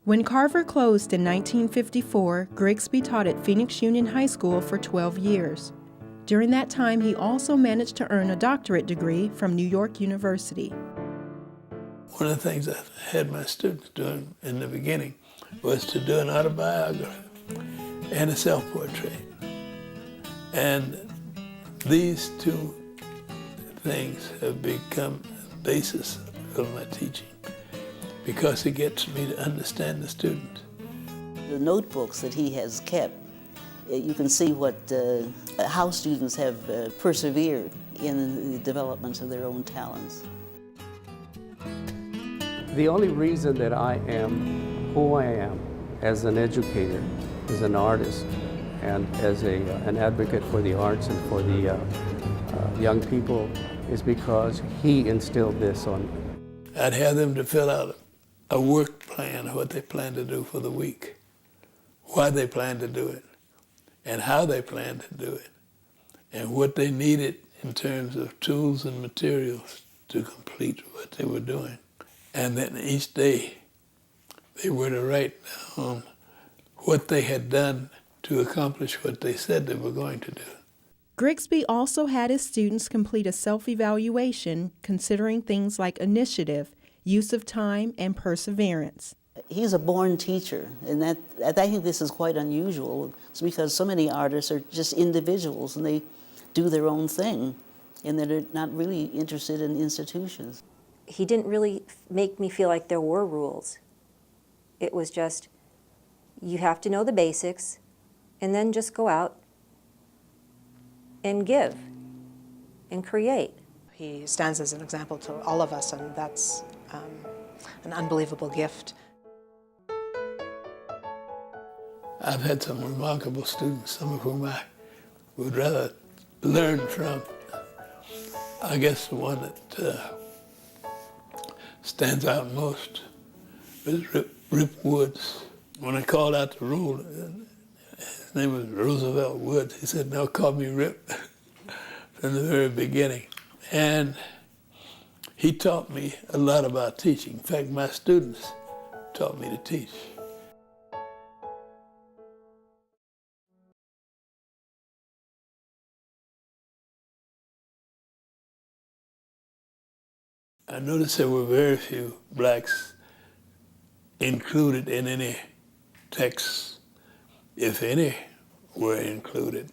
When Carver closed in 1954, Grigsby taught at Phoenix Union High School for 12 years. During that time, he also managed to earn a doctorate degree from New York University. One of the things I had my students doing in the beginning was to do an autobiography and a self-portrait. And these two things have become the basis of my teaching because it gets me to understand the student. The notebooks that he has kept, you can see how students have persevered in the development of their own talents. The only reason that I am who I am as an educator, as an artist, and as an advocate for the arts and for the young people is because he instilled this on me. I'd have them to fill out a work plan of what they plan to do for the week, why they plan to do it, and how they plan to do it, and what they needed in terms of tools and materials to complete what they were doing. And then each day they were to write down what they had done to accomplish what they said they were going to do. Grigsby also had his students complete a self-evaluation considering things like initiative, use of time, and perseverance. He's a born teacher, and I think this is quite unusual. It's because so many artists are just individuals and they do their own thing, and they're not really interested in institutions. He didn't really make me feel like there were rules. It was just, you have to know the basics, and then just go out and give and create. He stands as an example to all of us, and that's an unbelievable gift. I've had some remarkable students, some of whom I would rather learn from. I guess the one that stands out most is Rip Woods. When I called out the roll, his name was Roosevelt Woods. He said, "No, call me Rip," from the very beginning. And he taught me a lot about teaching. In fact, my students taught me to teach. I noticed there were very few blacks included in any texts, if any were included.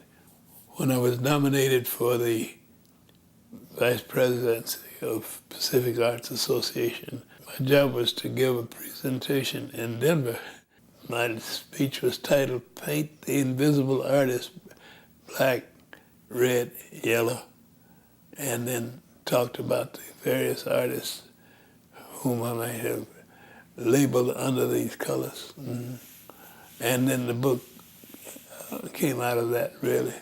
When I was nominated for the vice presidency of Pacific Arts Association, my job was to give a presentation in Denver. My speech was titled, "Paint the Invisible Artist Black, Red, Yellow," and then talked about the various artists whom I might have labeled under these colors. And then the book came out of that, really.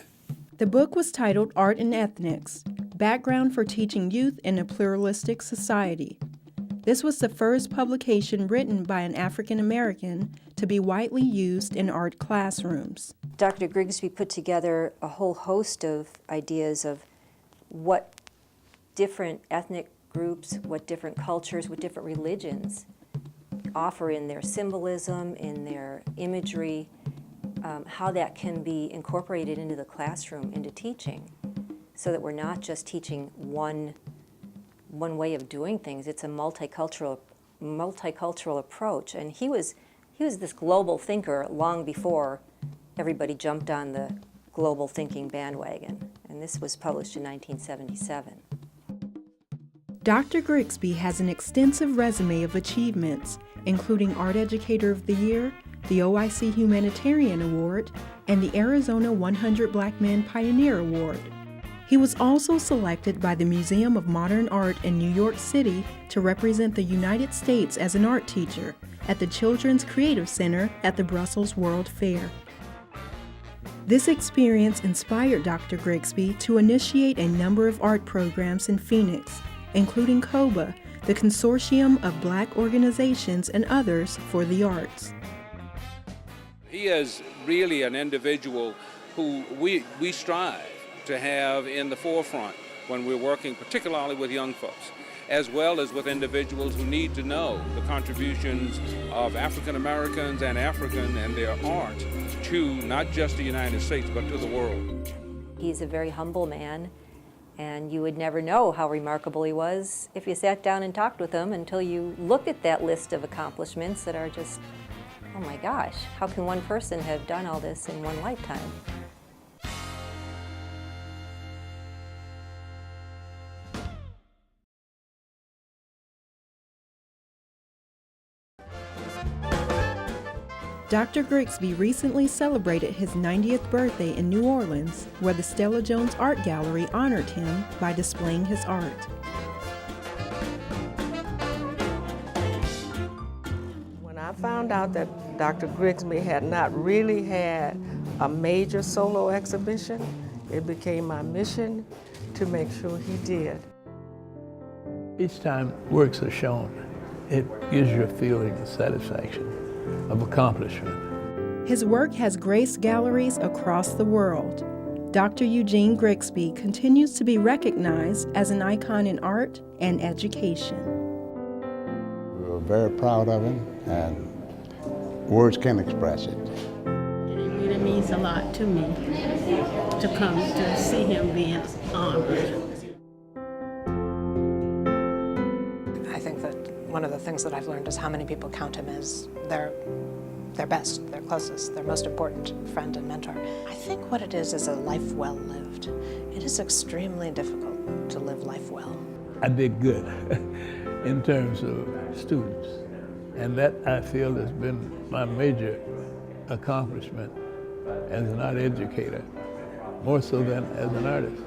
The book was titled Art and Ethnics, Background for Teaching Youth in a Pluralistic Society. This was the first publication written by an African American to be widely used in art classrooms. Dr. Grigsby put together a whole host of ideas of what different ethnic groups, what different cultures, what different religions offer in their symbolism, in their imagery, how that can be incorporated into the classroom, into teaching, so that we're not just teaching one way of doing things. It's a multicultural approach. And he was this global thinker long before everybody jumped on the global thinking bandwagon. And this was published in 1977. Dr. Grigsby has an extensive resume of achievements, including Art Educator of the Year, the OIC Humanitarian Award, and the Arizona 100 Black Men Pioneer Award. He was also selected by the Museum of Modern Art in New York City to represent the United States as an art teacher at the Children's Creative Center at the Brussels World Fair. This experience inspired Dr. Grigsby to initiate a number of art programs in Phoenix, including COBA, the Consortium of Black Organizations and others for the Arts. He is really an individual who we strive to have in the forefront when we're working particularly with young folks. as well as with individuals who need to know the contributions of African Americans and African and their art to not just the United States, but to the world. He's a very humble man, and you would never know how remarkable he was if you sat down and talked with him until you looked at that list of accomplishments that are just, oh my gosh, how can one person have done all this in one lifetime? Dr. Grigsby recently celebrated his 90th birthday in New Orleans, where the Stella Jones Art Gallery honored him by displaying his art. When I found out that Dr. Grigsby had not really had a major solo exhibition, it became my mission to make sure he did. Each time works are shown, it gives you a feeling of satisfaction, of accomplishment. His work has graced galleries across the world. Dr. Eugene Grigsby continues to be recognized as an icon in art and education. We were very proud of him, and words can't express it. It really means a lot to me to come to see him being honored. I think that one of the things that I've learned is how many people count him as their best, their closest, their most important friend and mentor. I think what it is a life well lived. It is extremely difficult to live life well. I did good in terms of students, and that I feel has been my major accomplishment as an art educator, more so than as an artist.